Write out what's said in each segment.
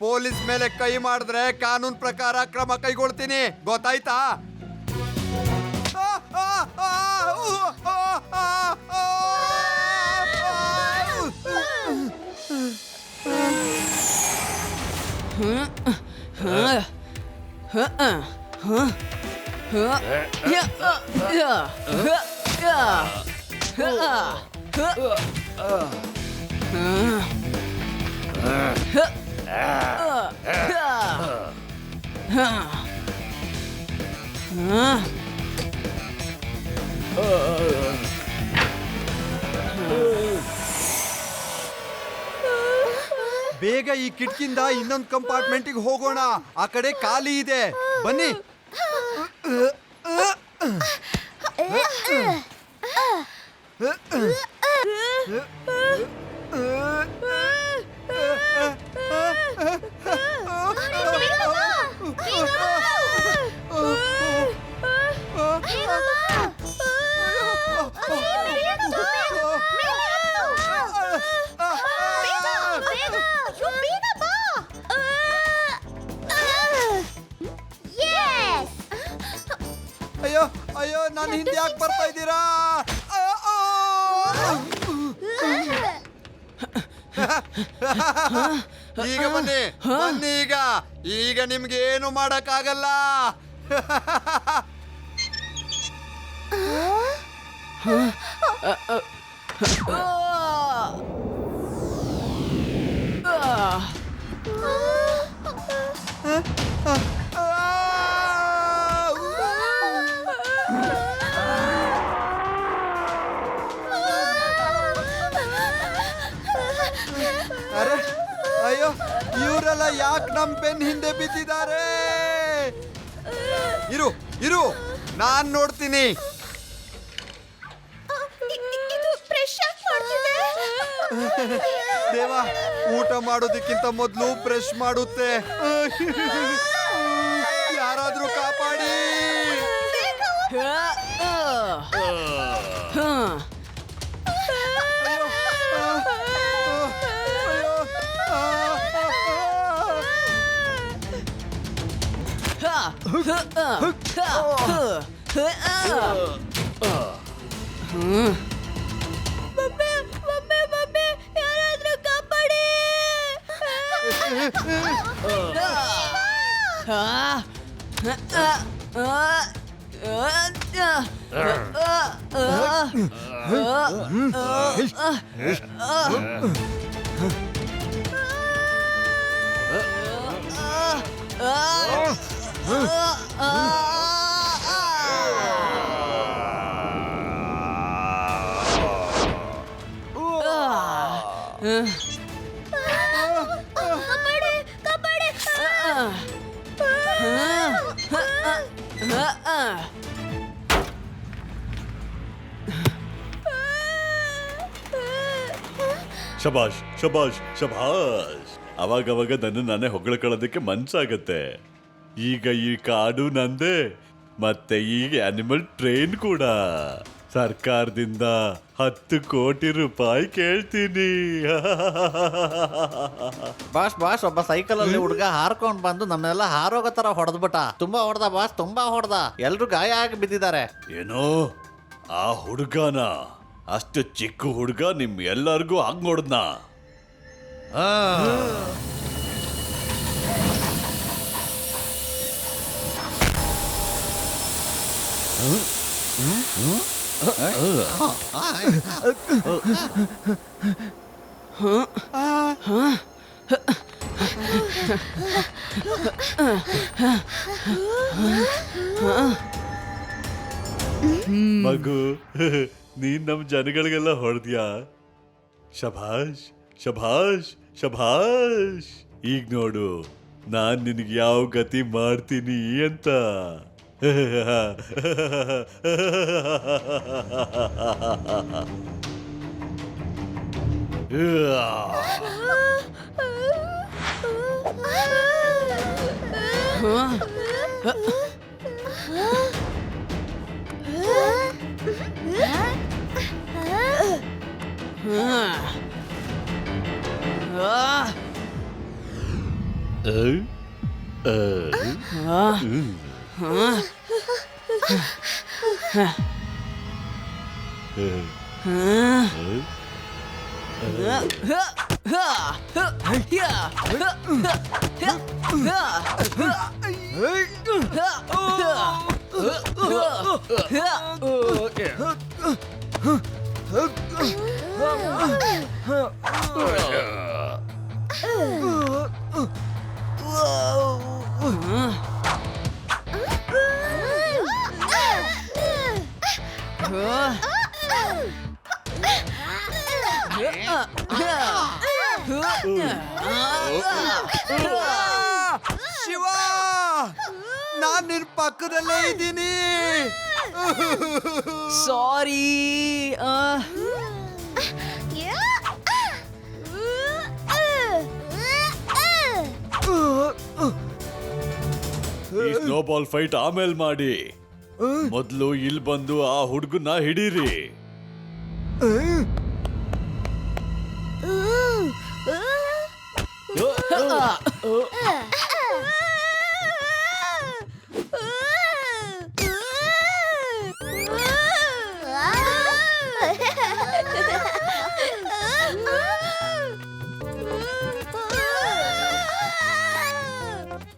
Police ಮೇಲೆ ಕೈ ಮಾಡಿದ್ರೆ ಕಾನೂನು ಪ್ರಕಾರ ಕ್ರಮ ಕೈಗೊಳ್ತೀನಿ, ಗೊತ್ತಾಯ್ತಾ? ಬೇಗ ಈ ಕಿಟಕಿಯಿಂದ ಇನ್ನೊಂದು ಕಂಪಾರ್ಟ್ಮೆಂಟಿಗೆ ಹೋಗೋಣ, ಆ ಕಡೆ ಖಾಲಿ ಇದೆ, ಬನ್ನಿ. ಅಯ್ಯೋ ಅಯ್ಯೋ, ನಾನು ಹಿಂದೆ ಯಾಕೆ ಬರ್ತಾ ಇದ್ದೀರಾ? ಈಗ ಬನ್ನಿ ಬನ್ನಿ, ಈಗ ನಿಮ್ಗೆ ಏನು ಮಾಡಕ್ಕಾಗಲ್ಲ. ಅರೆ ಅಯ್ಯೋ, ಇವರೆಲ್ಲ ಯಾಕೆ ನಮ್ ಬೆನ್ ಹಿಂದೆ ಬಿದ್ದಿದ್ದಾರೆ? ಇರು ಇರು, ನಾನ್ ನೋಡ್ತೀನಿ. ದೇವ, ಊಟ ಮಾಡೋದಕ್ಕಿಂತ ಮೊದಲು ಬ್ರಷ್ ಮಾಡುತ್ತೆ. ಯಾರಾದ್ರೂ ಕಾಪಾಡಿ. ಶಬಾಷ್ ಶಬಾಷ್ ಶಬಾಷ್. ಅವಾಗವಾಗ ನನ್ನ ನಾನೇ ಹೊಗಳ್ಕೊಳ್ಳೋದಕ್ಕೆ ಮನ್ಸಾಗತ್ತೆ. ಈಗ ಈ ಕಾಡು ನಂದೇ, ಮತ್ತೆ ಈಗ ಆನಿಮಲ್ ಟ್ರೈನ್ ಕೂಡ. ಸರ್ಕಾರದಿಂದ 10 ಕೋಟಿ ರೂಪಾಯಿ ಕೇಳ್ತೀನಿ. ಬಾಸ್ ಬಾಸ್, ಒಬ್ಬ ಸೈಕಲ್ ಅಲ್ಲಿ ಹುಡುಗ ಹಾರ್ಕೊಂಡ್ ಬಂದು ನಮ್ನೆಲ್ಲ ಹಾರೋಗೋ ತರ ಹೊಡೆದ್ಬಿಟ್ಟ. ತುಂಬಾ ಹೊಡೆದ ಬಾಸ್, ತುಂಬಾ ಹೊಡೆದ. ಎಲ್ರು ಗಾಯ ಆಗಿ ಬಿದ್ದಿದ್ದಾರೆ. ಏನೋ ಆ ಹುಡುಗನ? ಅಷ್ಟು ಚಿಕ್ಕ ಹುಡುಗ ನಿಮ್ ಎಲ್ಲರಿಗೂ ಹಂಗ್ ನೋಡ್ದ? ಮಗು ನೀನ್ ನಮ್ ಜನಗಳಿಗೆಲ್ಲ ಹೊಡೆದ್ಯಾ? ಶಭಾಷ್ ಶಭಾಷ್ ಶಭಾಷ್. ಈಗ ನೋಡು ನಾನ್ ನಿನಗೆ ಯಾವ ಗತಿ ಮಾಡ್ತೀನಿ ಅಂತ. ಶಿವ, ನಾನ್ ನಿನ್ ಪಕ್ಕದಲ್ಲೇ ಇದ್ದೀನಿ. ಸಾರಿ. ಈ ಸ್ನೋಬಾಲ್ ಫೈಟ್ ಆಮೇಲೆ ಮಾಡಿ, ಮೊದ್ಲು ಇಲ್ಲಿ ಬಂದು ಆ ಹುಡುಗನ್ನ ಹಿಡೀರಿ.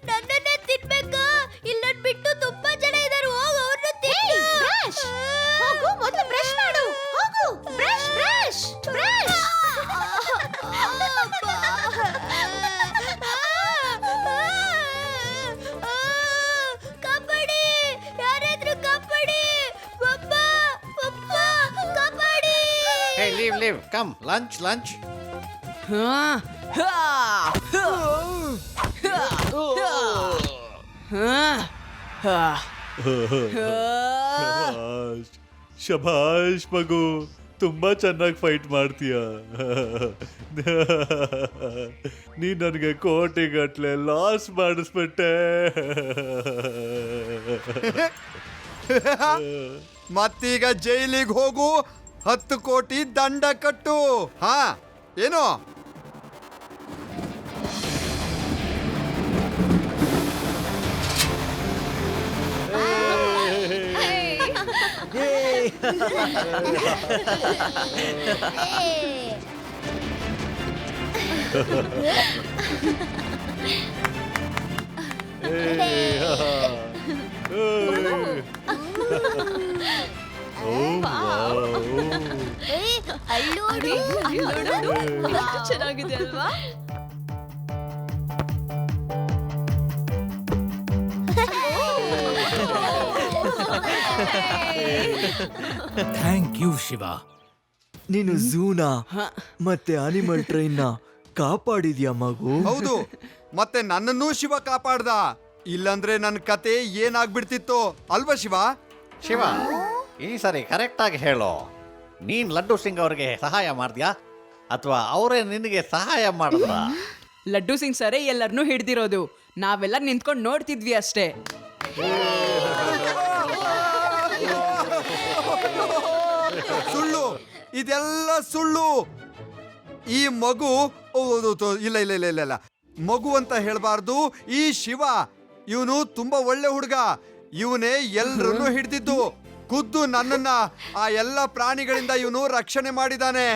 ನನ್ನನ್ನೇ ತಿನ್ಬೇಕಾ? ಇಲ್ಲ ಬಿಟ್ಟು ತುಂಬಾ ಜನ ಇದಾರೆ. ಹೋಗು, ಅವ್ರನ್ನ ತಿನ್ನು. ಹೋಗು, ಮೊದಲು ಬ್ರಷ್ ಮಾಡು. ಹೋಗು, ಬ್ರಷ್ ಬ್ರಷ್ ಬ್ರಷ್. ಕಬಡ್ಡಿ, ಯಾರಾದ್ರೂ ಕಬಡ್ಡಿ. ಪಪ್ಪ ಪಪ್ಪ kabaddi. Hey, leave. Come, lunch. ಶಭಾಷ್ ಮಗು, ತುಂಬಾ ಚೆನ್ನಾಗಿ ಫೈಟ್ ಮಾಡ್ತೀಯ. ನೀ ನನಗೆ ಕೋಟಿಗಟ್ಲೆ ಲಾಸ್ ಮಾಡಿಸ್ಬಿಟ್ಟೆ. ಮತ್ತೀಗ ಜೈಲಿಗೆ ಹೋಗು, 10 ಕೋಟಿ ದಂಡ ಕಟ್ಟು. ಹಾ, ಏನು? ಚೆನ್ನಾಗಿದೆ ಅಲ್ವಾ? Thank you Shiva. ನೀನು ಝೂನ ಮತ್ತೆ ಅನಿಮಲ್ ಟ್ರೈನ್ ನ ಕಾಪಾಡಿದ್ಯಾ ಮಗು. ಹೌದು, ಮತ್ತೆ ನನ್ನನ್ನೂ ಶಿವ ಕಾಪಾಡ್ದ. ಇಲ್ಲಂದ್ರೆ ನನ್ನ ಕತೆ ಏನಾಗ್ಬಿಡ್ತಿತ್ತು ಅಲ್ವಾ ಶಿವ? ಶಿವ, ಈ ಸರಿ ಕರೆಕ್ಟ್ ಆಗಿ ಹೇಳು, ನೀನ್ ಲಡ್ಡು ಸಿಂಗ್ ಅವ್ರಿಗೆ ಸಹಾಯ ಮಾಡ್ದ್ಯಾ ಅಥವಾ ಅವರೇ ನಿನಗೆ ಸಹಾಯ ಮಾಡಿದ್ರ? ಲಡ್ಡು ಸಿಂಗ್ ಸರೇ ಎಲ್ಲರನ್ನೂ ಹಿಡ್ದಿರೋದು, ನಾವೆಲ್ಲ ನಿಂತ್ಕೊಂಡು ನೋಡ್ತಿದ್ವಿ ಅಷ್ಟೇ. ಸುಳ್ಳು, ಇದೆಲ್ಲ ಸುಳ್ಳು. ಈ ಮಗು ಇಲ್ಲ, ಮಗು ಅಂತ ಹೇಳ್ಬಾರ್ದು. ಈ ಶಿವ ಇವನು ತುಂಬಾ ಒಳ್ಳೆ ಹುಡುಗ. ಇವನೇ ಎಲ್ರನ್ನೂ ಹಿಡ್ದಿದ್ದು. ಖುದ್ದು ನನ್ನನ್ನ ಆ ಎಲ್ಲ ಪ್ರಾಣಿಗಳಿಂದ ಇವನು ರಕ್ಷಣೆ ಮಾಡಿದಾನೆ.